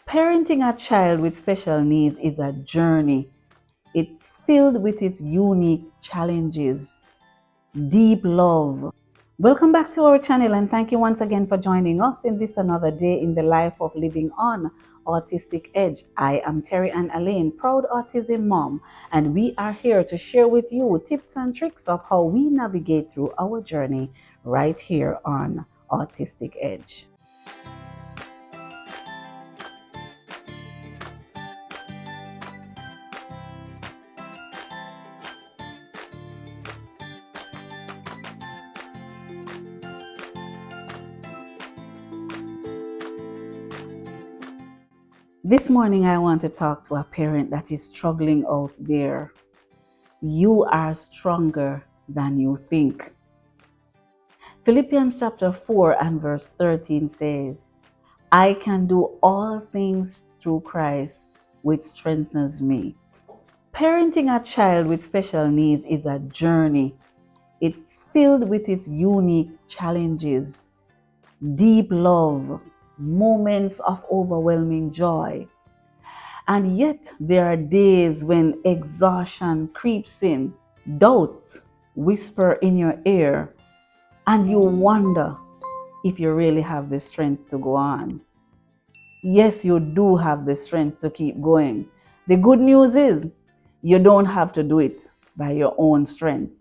Parenting a child with special needs is a journey. It's filled with its unique challenges, deep love. Welcome back to our channel and thank you once again for joining us in this another day in the life of living on Autistic Edge. I am Terry Ann Alaine, proud autism mom, and we are here to share with you tips and tricks of how we navigate through our journey right here on Autistic Edge. This morning, I want to talk to a parent that is struggling out there. You are stronger than you think. Philippians chapter 4 and verse 13 says, I can do all things through Christ, which strengthens me. Parenting a child with special needs is a journey. It's filled with its unique challenges, deep love, moments of overwhelming joy. And yet there are days when exhaustion creeps in, doubt whisper in your ear, and you wonder if you really have the strength to go on. Yes, you do have the strength to keep going. The good news is you don't have to do it by your own strength.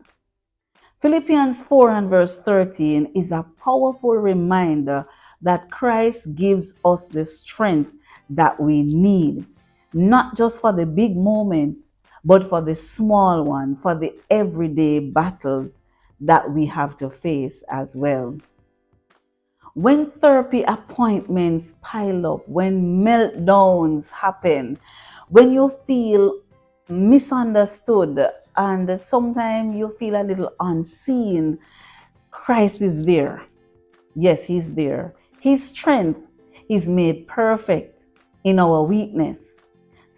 Philippians 4 and verse 13 is a powerful reminder that Christ gives us the strength that we need, not just for the big moments, but for the small one, for the everyday battles that we have to face as well. When therapy appointments pile up, when meltdowns happen, when you feel misunderstood and sometimes you feel a little unseen, Christ is there. Yes, He's there. His strength is made perfect in our weakness.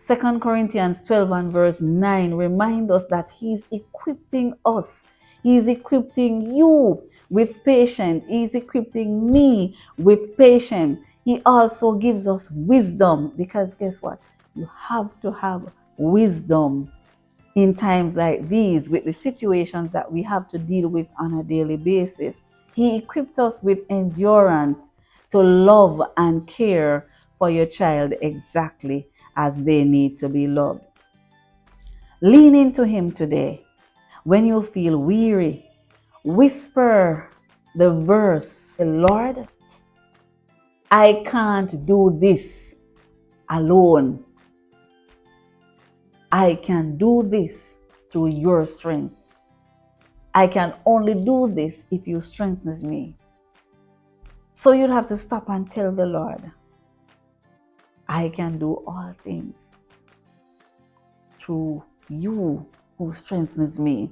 2 Corinthians 12 and verse 9 remind us that He's equipping us. He's equipping you with patience. He's equipping me with patience. He also gives us wisdom because guess what? You have to have wisdom in times like these with the situations that we have to deal with on a daily basis. He equipped us with endurance to love and care for your child exactly as they need to be loved. Lean into Him today. When you feel weary, whisper the verse, Lord, I can't do this alone. I can do this through your strength. I can only do this if you strengthen me. So you'd have to stop and tell the Lord, I can do all things through you who strengthens me.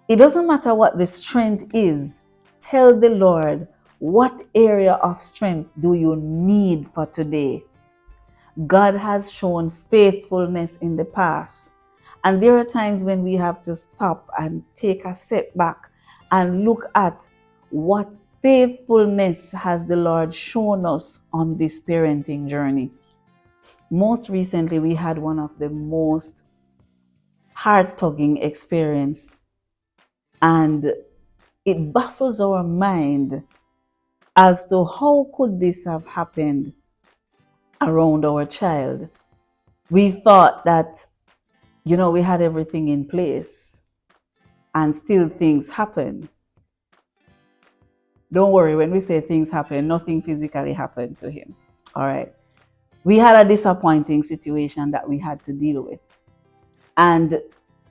It doesn't matter what the strength is. Tell the Lord, what area of strength do you need for today? God has shown faithfulness in the past. And there are times when we have to stop and take a step back and look at what faithfulness has the Lord shown us on this parenting journey. Most recently, we had one of the most heart-tugging experience, and it baffles our mind as to how could this have happened around our child. We thought that, we had everything in place and still things happen. Don't worry, when we say things happen, nothing physically happened to him. All right. We had a disappointing situation that we had to deal with. And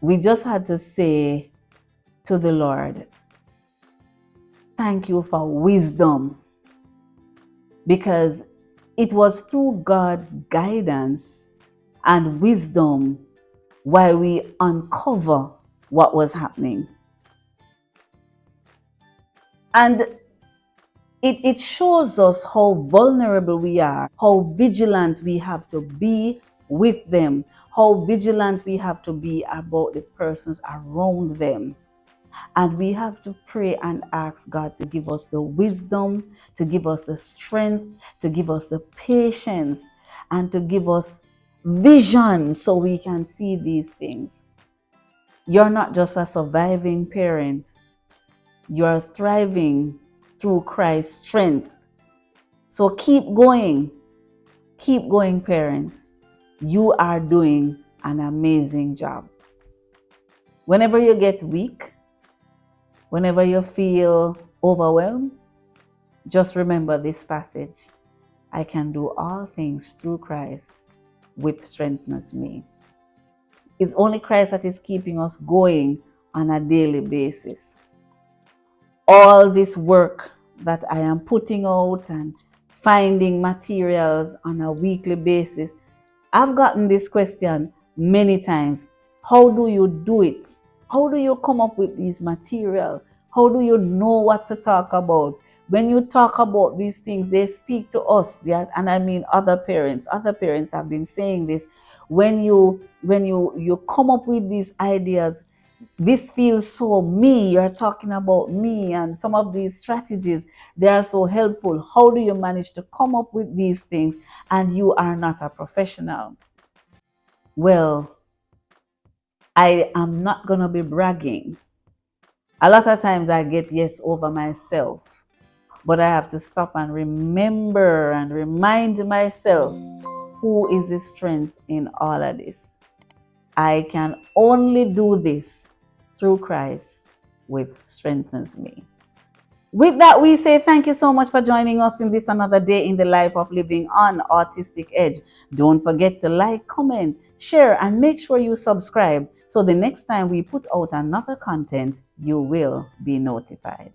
we just had to say to the Lord, thank you for wisdom. Because it was through God's guidance and wisdom why we uncover what was happening. And it shows us how vulnerable we are, how vigilant we have to be with them, how vigilant we have to be about the persons around them. And we have to pray and ask God to give us the wisdom, to give us the strength, to give us the patience, and to give us vision so we can see these things. You're not just a surviving parent, you're thriving through Christ's strength. So keep going, parents. You are doing an amazing job. Whenever you get weak, whenever you feel overwhelmed, just remember this passage. I can do all things through Christ, which strengthens me. It's only Christ that is keeping us going on a daily basis. All this work that I am putting out and finding materials on a weekly basis, I've gotten this question many times. How do you do it? How do you come up with these material? How do you know what to talk about? When you talk about these things, they speak to us. Yes, and I mean other parents. Other parents have been saying this. When you come up with these ideas, this feels so me. You're talking about me, and some of these strategies, they are so helpful. How do you manage to come up with these things and you are not a professional? Well, I am not going to be bragging. A lot of times I get yes over myself, but I have to stop and remember and remind myself who is the strength in all of this. I can only do this through Christ, which strengthens me. With that, we say thank you so much for joining us in this another day in the life of living on Autistic Edge. Don't forget to like, comment, share, and make sure you subscribe so the next time we put out another content, you will be notified.